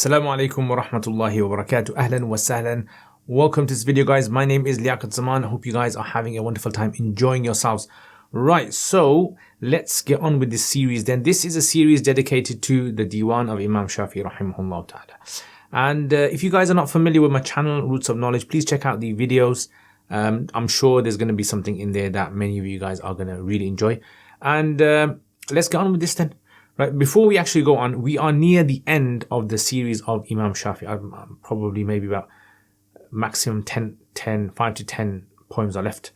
Assalamu alaikum wa rahmatullahi wa barakatuh. Ahlan wa sahlan. Welcome to this video, guys. My name is Liaquat Zaman. I hope you guys are having a wonderful time enjoying yourselves. Right, so let's get on with this series then. This is a series dedicated to the Diwan of Imam Shafi rahimahullah ta'ala. And if you guys are not familiar with my channel, Roots of Knowledge, please check out the videos. I'm sure there's going to be something in there that many of you guys are going to really enjoy. And let's get on with this then. Right, before we actually go on, we are near the end of the series of Imam Shafi. I'm probably maybe about maximum 5 to 10 poems are left.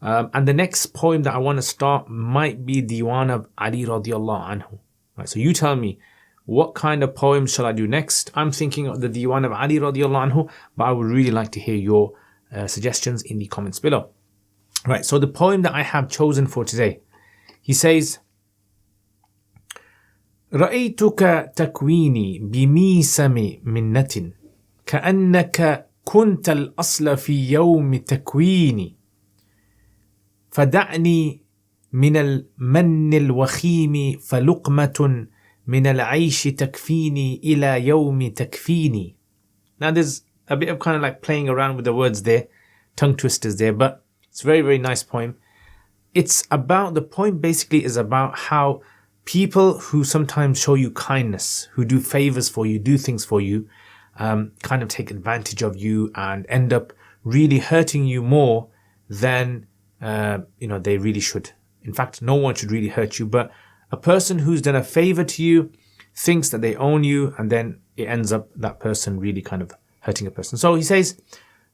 And the next poem that I want to start might be Diwan of Ali radiallahu anhu. Right, so you tell me, what kind of poems shall I do next? I'm thinking of the Diwan of Ali radiallahu anhu, but I would really like to hear your suggestions in the comments below. Right, so the poem that I have chosen for today, he says, رأيتك تكويني بميسم منة كأنك كنت الأصل في يوم تكويني فدعني من المن الوخيم فلقمة من العيش تكفيني إلى يوم تكفيني. Now there's a bit of kind of like playing around with the words there, tongue twisters there, but it's a very, very nice poem. It's about, the poem basically is about how people who sometimes show you kindness, who do favors for you, do things for you, kind of take advantage of you and end up really hurting you more than they really should. In fact, no one should really hurt you, but a person who's done a favor to you thinks that they own you, and then it ends up that person really kind of hurting a person. So he says,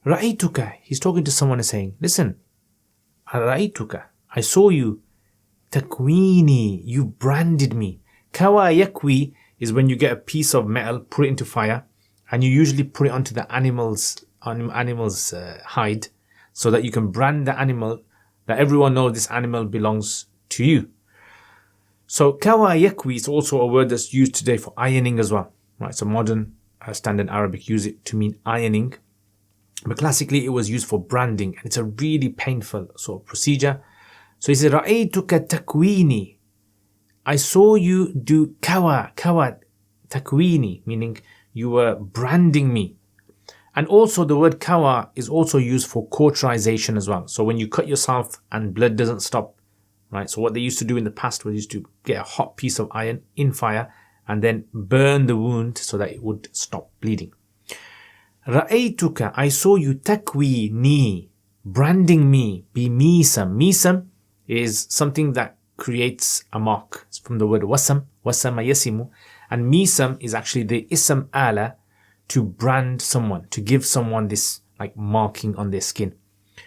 Ra'aytuka, he's talking to someone and saying, listen, Ra'aytuka, I saw you. Takwini, you branded me. Kawa yakwi is when you get a piece of metal, put it into fire, and you usually put it onto the animal's hide, so that you can brand the animal, that everyone knows this animal belongs to you. So kawa yakwi is also a word that's used today for ironing as well. Right, so modern standard Arabic use it to mean ironing, but classically it was used for branding, and it's a really painful sort of procedure. So he said, رَأَيْتُكَ تَكْوِينِي, I saw you do kawa takwini, meaning you were branding me. And also the word kawa is also used for cauterization as well. So when you cut yourself and blood doesn't stop, right? So what they used to do in the past was used to get a hot piece of iron in fire and then burn the wound so that it would stop bleeding. رَأَيْتُكَ, I saw you takwini, branding me, bimisam. Misam is something that creates a mark. It's from the word wasam, wasama yasimu. And misam is actually the ism ala, to brand someone, to give someone this like marking on their skin.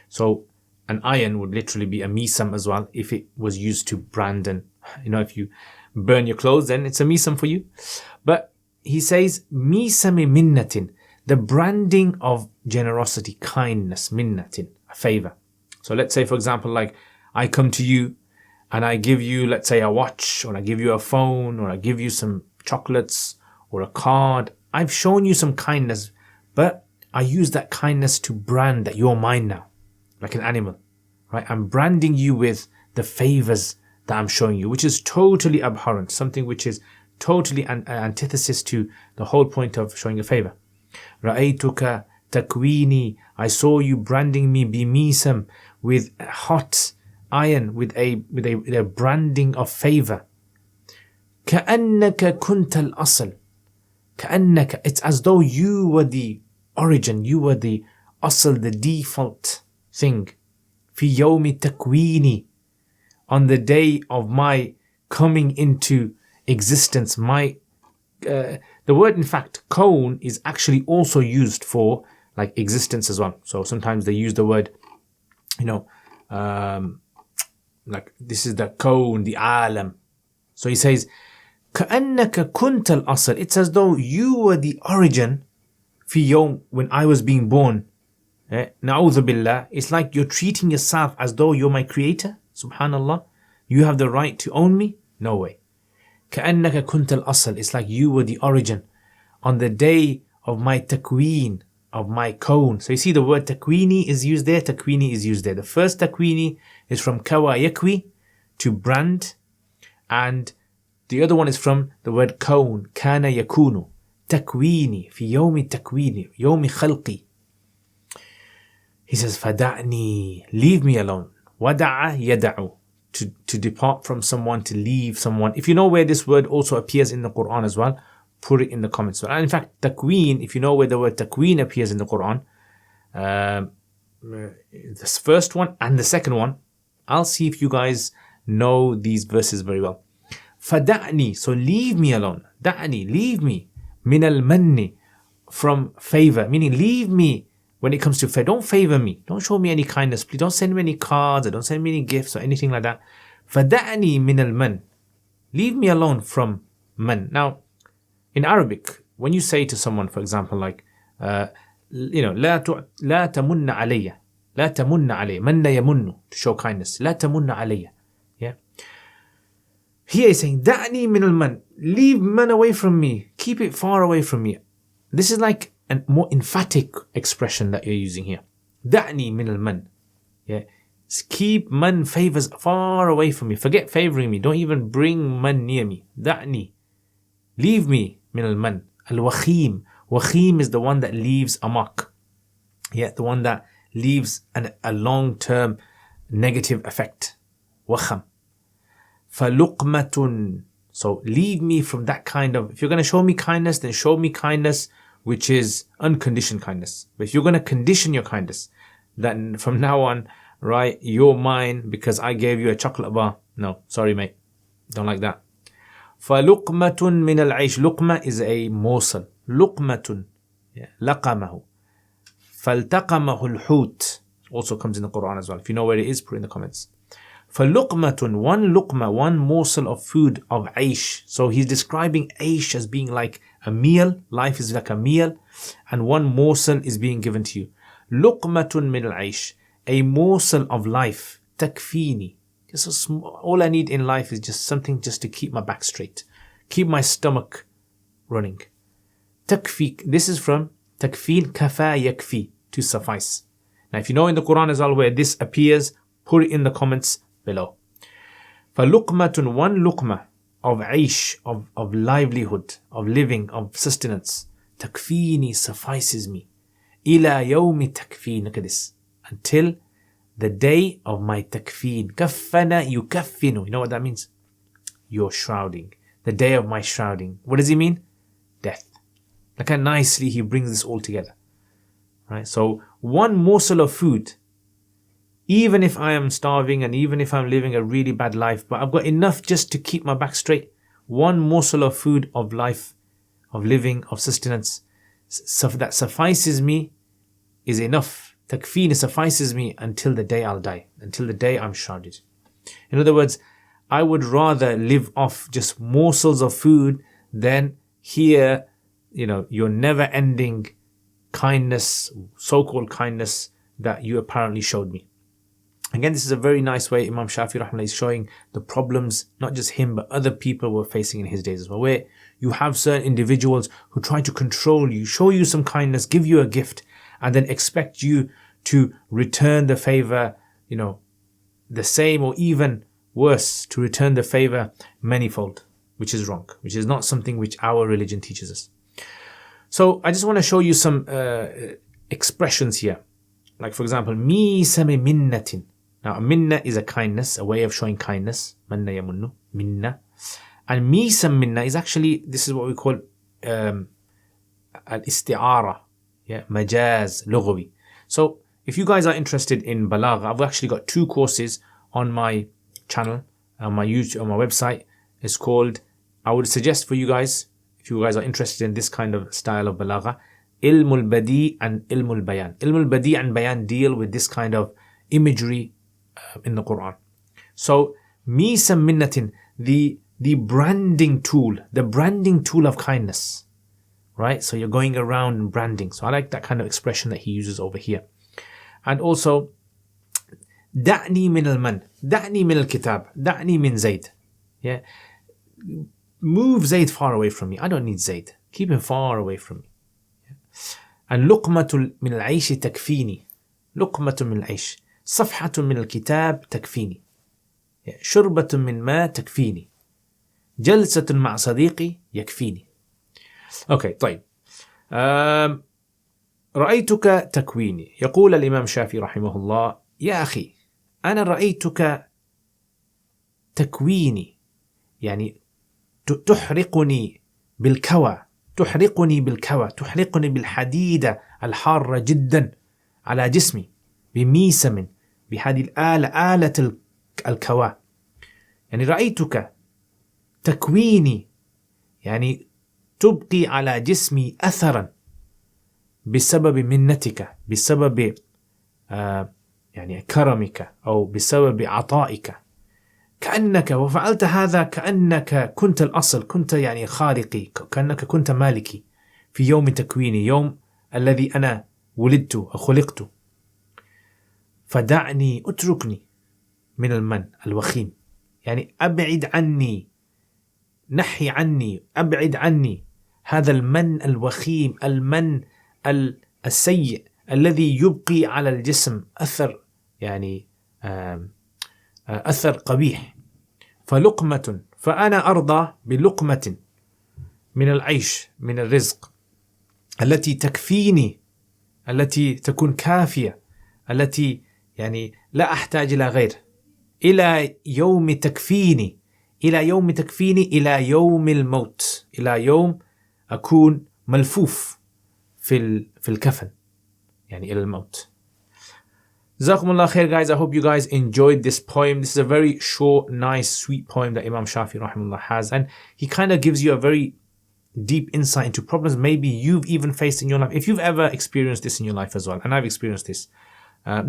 So an iron would literally be a misam as well if it was used to brand, and if you burn your clothes, then it's a misam for you. But he says misami minnatin, the branding of generosity, kindness, minnatin, a favor. So let's say, for example, like I come to you and I give you, let's say, a watch, or I give you a phone, or I give you some chocolates or a card. I've shown you some kindness, but I use that kindness to brand that you're mine now, like an animal, right? I'm branding you with the favors that I'm showing you, which is totally abhorrent, something which is totally an antithesis to the whole point of showing a favor. Ra'aytuka takwini, I saw you branding me bimisam, with hot iron, with a branding of favor. كأنك كنت الأصل, كأنك, it's as though you were the origin, you were the asl, the default thing. في يوم تكويني, on the day of my coming into existence. The word, in fact, kawn, is actually also used for like existence as well. So sometimes they use the word, like this is the kawn, the alam. So he says, كأنك كنت الأصل, it's as though you were the origin, في يوم, when I was being born. نعوذ بالله, it's like you're treating yourself as though you're my creator. Subhanallah, you have the right to own me? No way. كأنك كنت الأصل, it's like you were the origin on the day of my takween, of my kawn. So you see the word takwini is used there, takwini is used there. The first takwini is from kawa yakwi, to brand, and the other one is from the word kawn, kana yakunu. تكويني في يوم تكويني يوم خلقي. He says فدعني, leave me alone. ودع يدع, to depart from someone, to leave someone. If you know where this word also appears in the Quran as well, put it in the comments. And in fact, takween, if you know where the word takween appears in the Quran, this first one and the second one, I'll see if you guys know these verses very well. فدعني, so leave me alone. دعني, leave me. من المن, from favor, meaning leave me when it comes to favor. Don't favor me. Don't show me any kindness. Please don't send me any cards, or don't send me any gifts or anything like that. فدعني من المن, leave me alone from man. Now, in Arabic, when you say to someone, for example, like, لا تمن علي, لا تمن علي, من يمن, to show kindness. لا تمن علي. Yeah. Here he's saying, دعني من المن, leave man away from me, keep it far away from me. This is like a more emphatic expression that you're using here. دعني من المن. Yeah. Keep man, favors far away from me. Forget favoring me. Don't even bring man near me. دعني. Leave me من المن. الوخيم. Wakhim is the one that leaves a mark. Yeah, the one that leaves a long-term negative effect. Wakham. فَلُقْمَةٌ. So leave me from that kind of, if you're going to show me kindness, then show me kindness which is unconditioned kindness. But if you're going to condition your kindness, then from now on, right, you're mine because I gave you a chocolate bar. No, sorry mate, don't like that. فَلُقْمَةٌ مِنَ الْعَيْشِ. Luqma is a morsel. لُقْمَةٌ. لَقَمَهُ. فَالْتَقَمَهُ الْحُوتِ. Also comes in the Quran as well. If you know where it is, put it in the comments. فَلُقْمَةٌ, one luqma, one morsel of food of aish. So he's describing aish as being like a meal. Life is like a meal. And one morsel is being given to you. لُقْمَةٌ مِنَ الْعَيْشِ. A morsel of life. تَكْفِيني. Just a small, all I need in life is just something just to keep my back straight. Keep my stomach running. Takfi. This is from takfin, kafa yakfi, to suffice. Now if you know in the Quran as well where this appears, put it in the comments below. فَلُقْمَةٌ, one luqma of aish, of livelihood, of living, of sustenance. Takfini, suffices me. إِلَى يَوْمِ takfin. Look at this. Until the day of my takfin. Kaffana yukaffinu. You know what that means? You're shrouding. The day of my shrouding. What does he mean? Death. Look how nicely he brings this all together. Right? So one morsel of food, even if I am starving and even if I'm living a really bad life, but I've got enough just to keep my back straight. One morsel of food, of life, of living, of sustenance, so that suffices me is enough. Takfeen suffices me until the day I'll die, until the day I'm shrouded. In other words, I would rather live off just morsels of food than hear, your never-ending kindness, so-called kindness that you apparently showed me. Again, this is a very nice way Imam Shafi rahmahullah is showing the problems, not just him, but other people were facing in his days as well, where you have certain individuals who try to control you, show you some kindness, give you a gift, and then expect you to return the favor, the same or even worse, to return the favor manifold, which is wrong, which is not something which our religion teaches us. So I just want to show you some expressions here. Like for example, misami minnatin. Now a minna is a kindness, a way of showing kindness. Manna yamunnu, minna. And misam minna is actually, this is what we call al-isti'ara. Yeah, majaz, lughawi. So if you guys are interested in balagha, I've actually got 2 courses on my channel, on my YouTube, on my website. It's called, I would suggest for you guys, if you guys are interested in this kind of style of balagha, Ilmul Badi and Ilmul Bayan. Ilmul Badi and Bayan deal with this kind of imagery in the Quran. So, misam minnatin, the branding tool of kindness. Right? So you're going around and branding. So I like that kind of expression that he uses over here. And also, da'ni min al-man, da'ni min al-kitab, da'ni min Zayd. Yeah. Move Zayd far away from me. I don't need Zayd. Keep him far away from me. Yeah. And luqmatul min al-aish takfini. Luqmatul min al-aish. Safhatul min al-kitab takfini. Yeah. Shurbatun min ma takfini. Jalsatun ma'a sadiqi yakfini. Okay, طيب. رأيتك تكويني. يقول الإمام شافعي رحمه الله: يا أخي أنا رأيتك تكويني، يعني تحرقني بالكوى، تحرقني بالكوى، تحرقني بالحديدة الحارة جدا على جسمي بميسم، بهذه الآلة، آلة الكوى. يعني رأيتك تكويني، يعني تبقي على جسمي أثرا بسبب منتك، بسبب يعني كرمك أو بسبب عطائك، كأنك وفعلت هذا كأنك كنت الأصل، كنت يعني خالقي، كأنك كنت مالكي في يوم تكويني، يوم الذي أنا ولدت أو خلقت. فدعني، اتركني من المن الوخيم، يعني أبعد عني، نحي عني، أبعد عني هذا المن الوخيم، المن السيء الذي يبقي على الجسم أثر، يعني أثر قبيح. فلقمة، فأنا أرضى بلقمة من العيش، من الرزق، التي تكفيني، التي تكون كافية، التي يعني لا أحتاج إلى غير، إلى يوم تكفيني، إلى يوم تكفيني، إلى يوم الموت، إلى يوم أكون ملفوف في الكفن، يعني إلى الموت. Jazakumullah khair, guys. I hope you guys enjoyed this poem. This is a very short, nice, sweet poem that Imam Shafi rahimahullah has, and he kind of gives you a very deep insight into problems maybe you've even faced in your life. If you've ever experienced this in your life as well, and I've experienced this,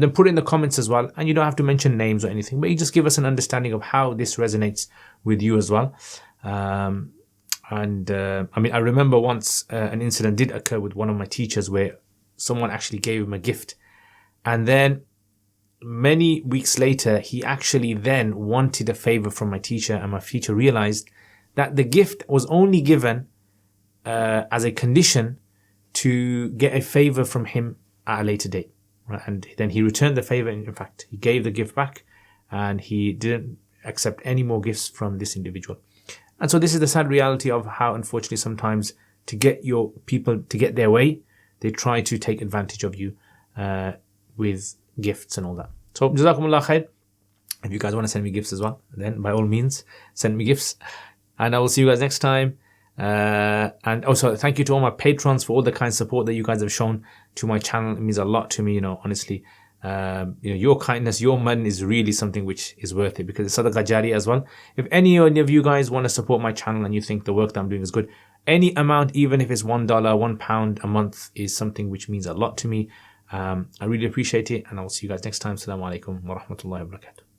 then put it in the comments as well. And you don't have to mention names or anything, but you just give us an understanding of how this resonates with you as well. I mean, I remember once an incident did occur with one of my teachers where someone actually gave him a gift, and then many weeks later, he actually then wanted a favor from my teacher, and my teacher realized that the gift was only given as a condition to get a favor from him at a later date. Right? And then he returned the favor. In fact, he gave the gift back, and he didn't accept any more gifts from this individual. And so this is the sad reality of how, unfortunately, sometimes to get your people to get their way, they try to take advantage of you with gifts and all that. So Jazakumullah khair. If you guys want to send me gifts as well, then by all means send me gifts, and I will see you guys next time. And also thank you to all my patrons for all the kind support that you guys have shown to my channel. It means a lot to me, honestly. Your kindness, your man is really something which is worth it, because it's sadaqah jariyah as well. If any of you guys want to support my channel and you think the work that I'm doing is good, any amount, even if it's $1, £1 a month, is something which means a lot to me. I really appreciate it, and I will see you guys next time. Assalamu alaikum wa rahmatullahi wa barakatuh.